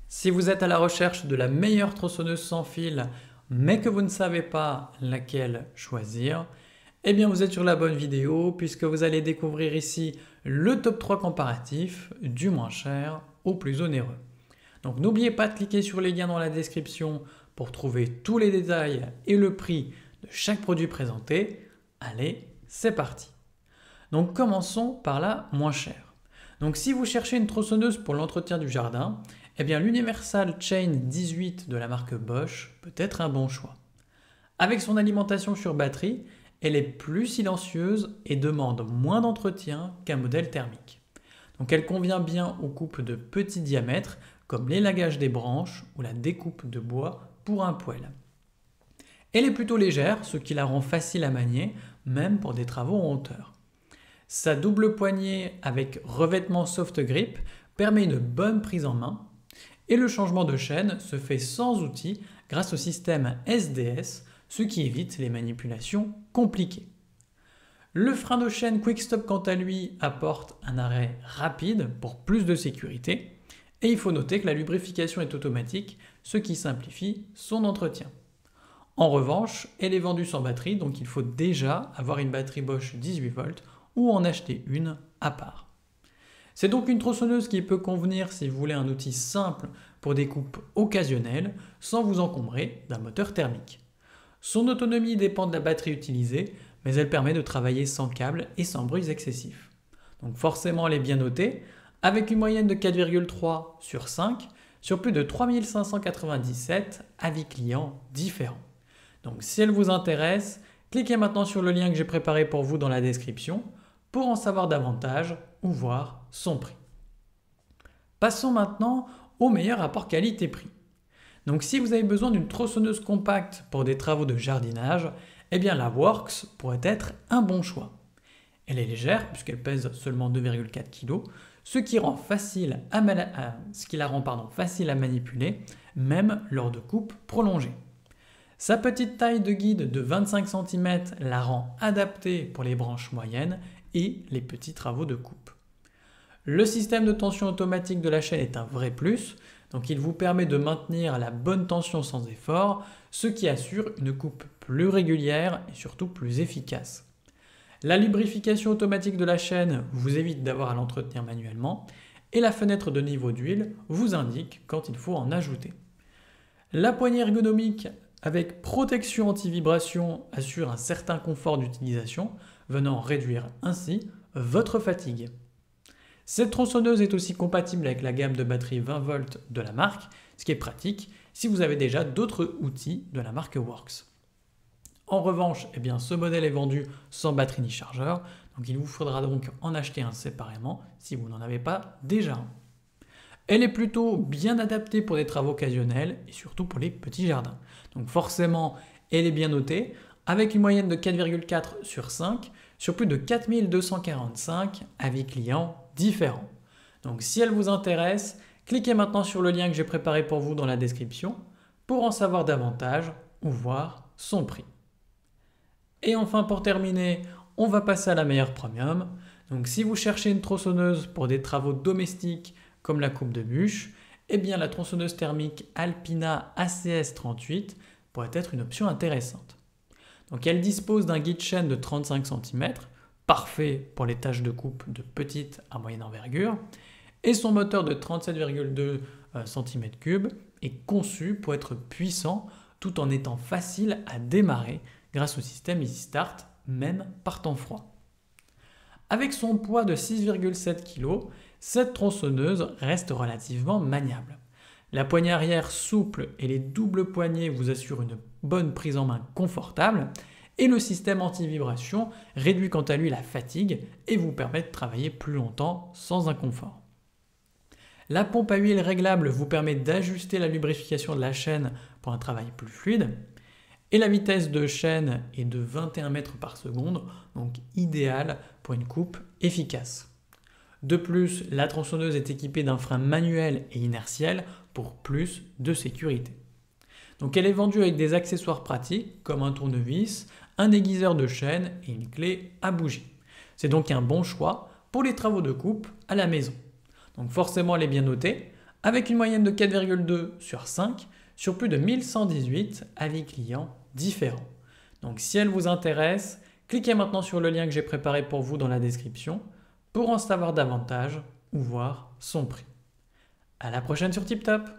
Si vous êtes à la recherche de la meilleure tronçonneuse sans fil, mais que vous ne savez pas laquelle choisir, eh bien vous êtes sur la bonne vidéo puisque vous allez découvrir ici le top 3 comparatif du moins cher au plus onéreux. Donc n'oubliez pas de cliquer sur les liens dans la description pour trouver tous les détails et le prix de chaque produit présenté. Allez, c'est parti. Donc commençons par la moins chère. Donc si vous cherchez une tronçonneuse pour l'entretien du jardin, eh bien l'Universal Chain 18 de la marque Bosch peut être un bon choix. Avec son alimentation sur batterie, elle est plus silencieuse et demande moins d'entretien qu'un modèle thermique. Donc elle convient bien aux coupes de petit diamètre comme l'élagage des branches ou la découpe de bois pour un poêle. Elle est plutôt légère, ce qui la rend facile à manier, même pour des travaux en hauteur. Sa double poignée avec revêtement soft grip permet une bonne prise en main et le changement de chaîne se fait sans outil grâce au système SDS, ce qui évite les manipulations compliquées. Le frein de chaîne Quick Stop quant à lui apporte un arrêt rapide pour plus de sécurité et il faut noter que la lubrification est automatique, ce qui simplifie son entretien. En revanche, elle est vendue sans batterie, donc il faut déjà avoir une batterie Bosch 18 volts ou en acheter une à part. C'est donc une tronçonneuse qui peut convenir si vous voulez un outil simple pour des coupes occasionnelles sans vous encombrer d'un moteur thermique. Son autonomie dépend de la batterie utilisée, mais elle permet de travailler sans câble et sans bruits excessifs. Donc forcément elle est bien notée, avec une moyenne de 4,3 sur 5 sur plus de 3597 avis clients différents. Donc si elle vous intéresse, cliquez maintenant sur le lien que j'ai préparé pour vous dans la description pour en savoir davantage ou voir son prix. Passons maintenant au meilleur rapport qualité-prix. Donc si vous avez besoin d'une tronçonneuse compacte pour des travaux de jardinage, eh bien la Works pourrait être un bon choix. Elle est légère puisqu'elle pèse seulement 2,4 kg, ce qui la rend facile à manipuler, même lors de coupes prolongées. Sa petite taille de guide de 25 cm la rend adaptée pour les branches moyennes et les petits travaux de coupe. Le système de tension automatique de la chaîne est un vrai plus, donc il vous permet de maintenir la bonne tension sans effort, ce qui assure une coupe plus régulière et surtout plus efficace. La lubrification automatique de la chaîne vous évite d'avoir à l'entretenir manuellement et la fenêtre de niveau d'huile vous indique quand il faut en ajouter. La poignée ergonomique avec protection anti-vibration assure un certain confort d'utilisation, venant réduire ainsi votre fatigue. Cette tronçonneuse est aussi compatible avec la gamme de batterie 20 volts de la marque, ce qui est pratique si vous avez déjà d'autres outils de la marque Works. En revanche, eh bien, ce modèle est vendu sans batterie ni chargeur, donc il vous faudra donc en acheter un séparément si vous n'en avez pas déjà un. Elle est plutôt bien adaptée pour des travaux occasionnels et surtout pour les petits jardins. Donc forcément, elle est bien notée avec une moyenne de 4,4 sur 5 sur plus de 4245 avis clients différents. Donc si elle vous intéresse, cliquez maintenant sur le lien que j'ai préparé pour vous dans la description pour en savoir davantage ou voir son prix. Et enfin pour terminer, on va passer à la meilleure premium. Donc si vous cherchez une tronçonneuse pour des travaux domestiques comme la coupe de bûche, eh bien la tronçonneuse thermique Alpina ACS 38 pourrait être une option intéressante. Donc elle dispose d'un guide chaîne de 35 cm, parfait pour les tâches de coupe de petite à moyenne envergure, et son moteur de 37,2 cm3 est conçu pour être puissant tout en étant facile à démarrer grâce au système Easy Start, même par temps froid. Avec son poids de 6,7 kg, cette tronçonneuse reste relativement maniable. La poignée arrière souple et les doubles poignées vous assurent une bonne prise en main confortable et le système anti-vibration réduit quant à lui la fatigue et vous permet de travailler plus longtemps sans inconfort. La pompe à huile réglable vous permet d'ajuster la lubrification de la chaîne pour un travail plus fluide. Et la vitesse de chaîne est de 21 mètres par seconde, donc idéale pour une coupe efficace. De plus, la tronçonneuse est équipée d'un frein manuel et inertiel pour plus de sécurité. Donc elle est vendue avec des accessoires pratiques comme un tournevis, un aiguiseur de chaîne et une clé à bougie. C'est donc un bon choix pour les travaux de coupe à la maison. Donc forcément elle est bien notée, avec une moyenne de 4,2 sur 5 sur plus de 1118 avis clients différents. Donc si elle vous intéresse, cliquez maintenant sur le lien que j'ai préparé pour vous dans la description pour en savoir davantage ou voir son prix. À la prochaine sur TipTop!